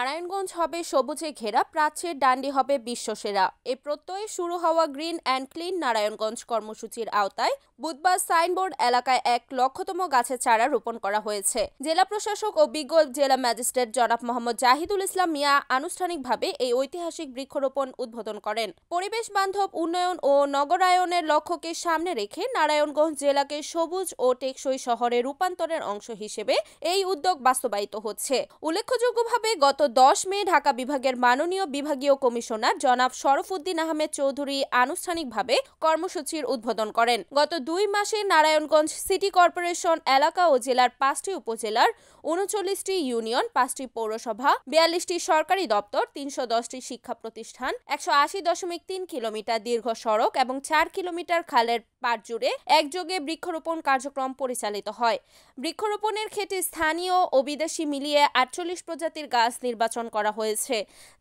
নারায়ণগঞ্জ হবে সবুজে ঘেরা, প্রাচ্যের ডান্ডি হবে বিশ্বসেরা। এ প্রত্যয়ে শুরু হওয়া গ্রিন অ্যান্ড ক্লিন নারায়ণগঞ্জ কর্মসূচির আওতায় বুধবার সাইনবোর্ড এলাকায় 1,00,000তম গাছের চারা রোপণ করা হয়েছে। জেলা প্রশাসক ও বিজ্ঞ জেলা ম্যাজিস্ট্রেট জনাব মোহাম্মদ জাহিদুল ইসলাম মিয়া আনুষ্ঠানিকভাবে এই ঐতিহাসিক বৃক্ষরোপণ উদ্বোধন করেন। পরিবেশ বান্ধব উন্নয়ন ও নগরায়নের লক্ষ্যকে সামনে রেখে নারায়ণগঞ্জ জেলাকে সবুজ ও টেকসই শহরে রূপান্তরের অংশ হিসেবে এই উদ্যোগ বাস্তবায়িত হচ্ছে। উল্লেখযোগ্যভাবে গত 10 মে ঢাকা বিভাগের মাননীয় বিভাগীয় কমিশনার জনাব শরফুদ্দিন আহমেদ চৌধুরী আনুষ্ঠানিকভাবে কর্মসূচির উদ্বোধন করেন। গত 2 মাসে নারায়ণগঞ্জ সিটি কর্পোরেশন এলাকা ও জেলার 5টি উপজেলার 39টি ইউনিয়ন, 5টি পৌরসভা, 42টি সরকারি দপ্তর, 310টি শিক্ষা প্রতিষ্ঠান, 180.3 কিলোমিটার দীর্ঘ সড়ক এবং 4 কিলোমিটার খালের পাড় জুড়ে একযোগে বৃক্ষরোপণ কার্যক্রম পরিচালিত হয়। বৃক্ষরোপণের ক্ষেত্রে স্থানীয় ও বিদেশি মিলিয়ে 48 প্রজাতির গাছ নির্বাচন করা হয়েছে,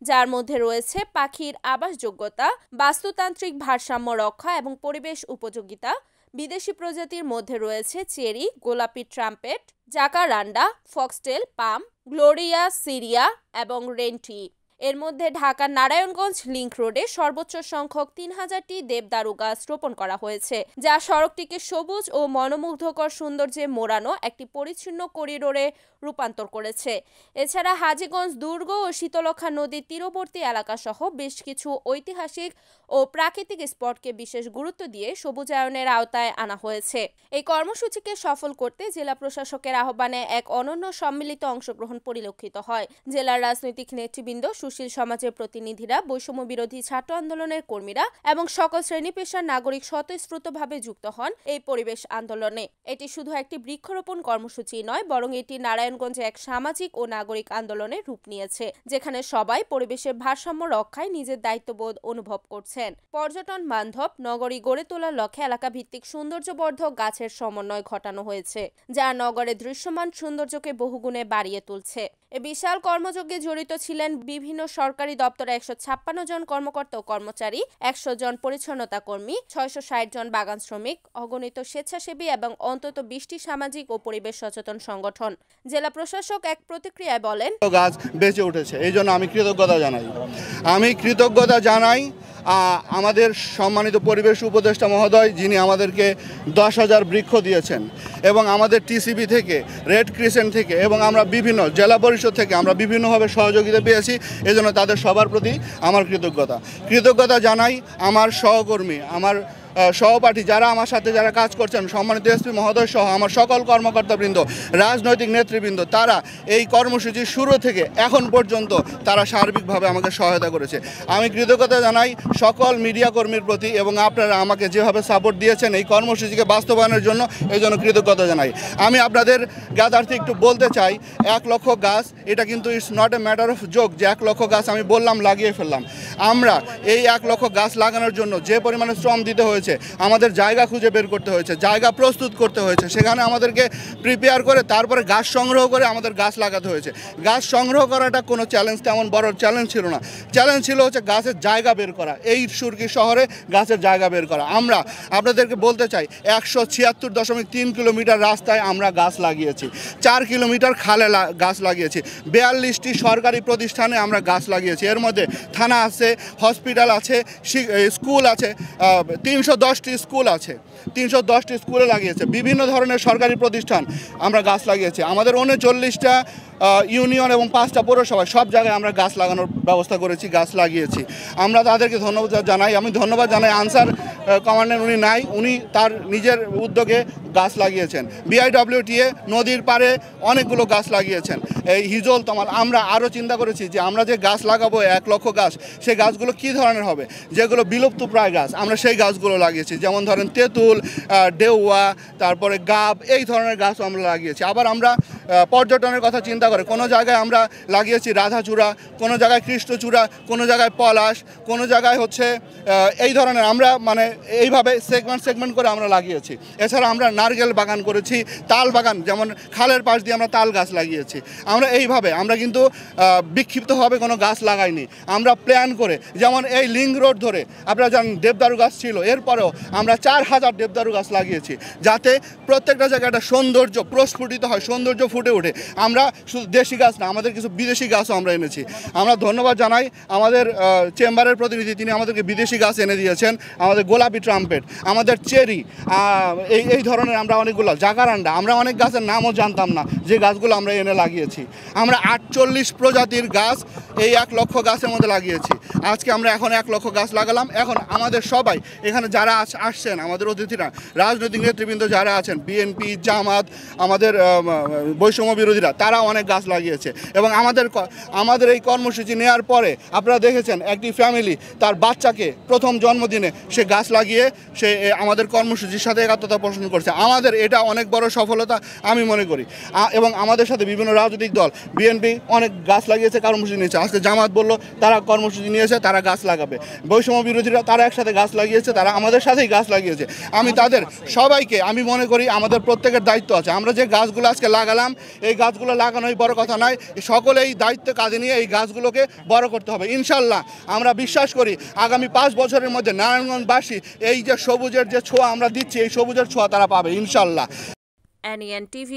যার মধ্যে রয়েছে পাখির আবাসযোগ্যতা, বাস্তুতান্ত্রিক ভারসাম্য রক্ষা এবং পরিবেশ উপযোগিতা। বিদেশি প্রজাতির মধ্যে রয়েছে চেরি, গোলাপি ট্রাম্পেট, জাকারান্ডা, ফক্সটেল, পাম, গ্লোরিয়া, সিরিয়া এবং রেন্টি। এর মধ্যে ঢাকার নারায়ণগঞ্জ লিংক রোডে সর্বোচ্চ সংখ্যক 3000টি দেবদারু গাছ রোপণ করা হয়েছে, যা সড়কটিকে সবুজ ও মনোমুগ্ধকর সৌন্দর্যে মোড়ানো একটি পরিচ্ছন্ন করিডোরে রূপান্তর করেছে। এছাড়া হাজীগঞ্জ দুর্গ ও শীতলক্ষ্যা নদীর তীরবর্তী এলাকা সহ বেশ কিছু ঐতিহাসিক ও প্রাকৃতিক স্পটকে বিশেষ গুরুত্ব দিয়ে সবুজায়নের আওতায় আনা হয়েছে। এই কর্মসূচিকে সফল করতে জেলা প্রশাসকের আহ্বানে এক অনন্য সম্মিলিত অংশগ্রহণ পরিলক্ষিত হয়। জেলার রাজনৈতিক নেতৃবৃন্দ, সুশীল সমাজের প্রতিনিধিরা, বৈষম্য বিরোধী ছাত্র আন্দোলনের কর্মীরা এবং সকল শ্রেণী পেশার নাগরিক স্বতঃস্ফূর্তভাবে যুক্ত হন এই পরিবেশ আন্দোলনে। এটি শুধু একটি বৃক্ষরোপণ কর্মসূচি নয়, বরং এটি নারায়ণগঞ্জে এক সামাজিক ও নাগরিক আন্দোলনের রূপ নিয়েছে, যেখানে সবাই পরিবেশের ভারসাম্য রক্ষায় নিজের দায়িত্ববোধ অনুভব করছেন। পর্যটন বান্ধব নগরী গড়ে তোলার লক্ষ্যে এলাকা ভিত্তিক সৌন্দর্যবর্ধক গাছের সমন্বয় ঘটানো হয়েছে, যা নগরের দৃশ্যমান সৌন্দর্যকে বহুগুণে বাড়িয়ে তুলছে। এ বিশাল কর্মযজ্ঞে জড়িত ছিলেন বিভিন্ন সরকারি দপ্তরে 156 জন কর্মকর্তা ও কর্মচারী, 100 জন পরিচ্ছন্নতা কর্মী, 660 জন বাগান শ্রমিক, অগণিত স্বেচ্ছাসেবী এবং অন্তত 20টি সামাজিক ও পরিবেশ সচেতন সংগঠন। জেলা প্রশাসক এক প্রতিক্রিয়ায় বলেন, গাছ বেঁচে উঠেছে, এই জন্য আমি কৃতজ্ঞতা জানাই আমাদের সম্মানিত পরিবেশ উপদেষ্টা মহোদয়, যিনি আমাদেরকে 10,000 বৃক্ষ দিয়েছেন এবং আমাদের টিসিবি থেকে, রেড ক্রিসেন্ট থেকে এবং আমরা বিভিন্ন জেলা পরিষদ থেকে আমরা বিভিন্নভাবে সহযোগিতা পেয়েছি। এজন্য তাদের সবার প্রতি আমার কৃতজ্ঞতা জানাই। আমার সহকর্মী, আমার সহপাঠী যারা আমার সাথে যারা কাজ করছেন, সম্মানিত এসপি মহোদয় সহ আমার সকল কর্মকর্তাবৃন্দ, রাজনৈতিক নেতৃবৃন্দ, তারা এই কর্মসূচির শুরু থেকে এখন পর্যন্ত তারা সার্বিকভাবে আমাকে সহায়তা করেছে। আমি কৃতজ্ঞতা জানাই সকল মিডিয়া কর্মীর প্রতি এবং আপনারা আমাকে যেভাবে সাপোর্ট দিয়েছেন এই কর্মসূচিকে বাস্তবায়নের জন্য, এই জন্য কৃতজ্ঞতা জানাই। আমি আপনাদের জ্ঞাতার্থে একটু বলতে চাই, 1,00,000 গাছ এটা কিন্তু it's not a matter of joke যে 1,00,000 গাছ আমি বললাম লাগিয়ে ফেললাম। আমরা এই 1,00,000 গাছ লাগানোর জন্য যে পরিমাণে শ্রম দিতে হয়েছে, আমাদের জায়গা খুঁজে বের করতে হয়েছে, জায়গা প্রস্তুত করতে হয়েছে, সেখানে আমাদেরকে প্রিপেয়ার করে তারপরে গাছ সংগ্রহ করে আমাদের গাছ লাগাতে হয়েছে। গাছ সংগ্রহ করাটা কোনো চ্যালেঞ্জ, তেমন বড় চ্যালেঞ্জ ছিল না। চ্যালেঞ্জ ছিল হচ্ছে গাছের জায়গা বের করা, এই সুরকি শহরে গাছের জায়গা বের করা। আমরা আপনাদেরকে বলতে চাই, 176.3 কিলোমিটার রাস্তায় আমরা গাছ লাগিয়েছি, 4 কিলোমিটার খালে গাছ লাগিয়েছি, 42টি সরকারি প্রতিষ্ঠানে আমরা গাছ লাগিয়েছি। এর মধ্যে থানা আছে, হসপিটাল আছে, স্কুল আছে, 310টি স্কুল আছে, 310টি স্কুলে লাগিয়েছে। বিভিন্ন ধরনের সরকারি প্রতিষ্ঠান আমরা গাছ লাগিয়েছি। আমাদের 39টা ইউনিয়ন এবং 5টা পৌরসভা, সব জায়গায় আমরা গাছ লাগানোর ব্যবস্থা করেছি, গাছ লাগিয়েছি। আমরা তাদেরকে ধন্যবাদ জানাই। আমি ধন্যবাদ জানাই আনসার কমান্ডার, উনি নাই, উনি তার নিজের উদ্যোগে গাছ লাগিয়েছেন। BIWTA নদীর পাড়ে অনেকগুলো গাছ লাগিয়েছেন। এই হিজল তমাল আমরা আরও চিন্তা করেছি যে আমরা যে গাছ লাগাবো 1,00,000 গাছ, সেই গাছগুলো কী ধরনের হবে, যেগুলো বিলুপ্তপ্রায় গাছ আমরা সেই গাছগুলো লাগিয়েছি। যেমন ধরেন তেঁতুল, ডেউয়া, তারপরে গাব, এই ধরনের গাছও আমরা লাগিয়েছি। আবার আমরা পর্যটনের কথা চিন্তা করে কোনো জায়গায় আমরা লাগিয়েছি রাধাচূড়া, কোনো জায়গায় কৃষ্ণচূড়া, কোনো জায়গায় পলাশ, কোনো জায়গায় হচ্ছে এই ধরনের আমরা মানে এইভাবে সেগমেন্ট করে আমরা লাগিয়েছি। এছাড়া আমরা নারকেল বাগান করেছি, তাল বাগান, যেমন খালের পাশ দিয়ে আমরা তাল গাছ লাগিয়েছি। আমরা এইভাবে আমরা কিন্তু বিক্ষিপ্তভাবে কোনো গাছ লাগাইনি, আমরা প্ল্যান করে, যেমন এই লিংক রোড ধরে আপনারা জানেন দেবদারু গাছ ছিল, এরপরেও আমরা 4,000 দেবদারু গাছ লাগিয়েছি, যাতে প্রত্যেকটা জায়গায় একটা সৌন্দর্য প্রস্ফুটিত হয়, সৌন্দর্য ফুটে ওঠে। আমরা শুধু দেশি গাছ না, আমাদের কিছু বিদেশি গাছও আমরা এনেছি। আমরা ধন্যবাদ জানাই আমাদের চেম্বারের প্রতিনিধি, তিনি আমাদেরকে বিদেশি গাছ এনে দিয়েছেন। আমাদের গোলাপি ট্রাম্পেট, আমাদের চেরি, এই ধরনের আমরা অনেকগুলো জাকারান্ডা, আমরা অনেক গাছের নামও জানতাম না, যে গাছগুলো আমরা এনে লাগিয়েছি। আমরা 48 প্রজাতির গাছ এই 1 লক্ষ গাছের মধ্যে লাগিয়েছি। আজকে আমরা এখন 1 লক্ষ গাছ লাগালাম। এখন আমাদের সবাই এখানে যারা আসছেন, আমাদের অতিথিরা, রাজনৈতিক নেতৃবৃন্দ যারা আছেন, বিএনপি, জামাত, আমাদের বৈষম্য বিরোধীরা, তারা অনেক গাছ লাগিয়েছে। এবং আমাদের এই কর্মসূচি নেওয়ার পরে আপনারা দেখেছেন একটি ফ্যামিলি তার বাচ্চাকে প্রথম জন্মদিনে সে গাছ লাগিয়ে সে আমাদের কর্মসূচির সাথে একাত্মতা পোষণ করছে। আমাদের এটা অনেক বড় সফলতা আমি মনে করি। এবং আমাদের সাথে বিভিন্ন রাজনৈতিক দল, বিএনপি অনেক গাছ লাগিয়েছে, কর্মসূচি নিয়েছে। আজকে জামাত বলল তারা কর্মসূচি নিয়েছে, তারা গাছ লাগাবে। বৈষম্য বিরোধীরা তারা একসাথে গাছ লাগিয়েছে, তারা আমাদের সাথেই গাছ লাগিয়েছে। আমি তাদের সবাইকে আমি মনে করি আমাদের প্রত্যেকের দায়িত্ব আছে। আমরা যে গাছগুলো আজকে লাগালাম, এই গাছগুলো লাগানোই বড় কথা নয়, সকলে এই দায়িত্ব কাঁধে নিয়ে এই গাছগুলোকে বড় করতে হবে। ইনশাল্লাহ আমরা বিশ্বাস করি আগামী 5 বছরের মধ্যে নারায়ণগঞ্জবাসী এই যে সবুজের যে ছোঁয়া আমরা দিচ্ছি, এই সবুজের ছোঁয়া তারা পাবে ইনশাল্লাহ। NEN TV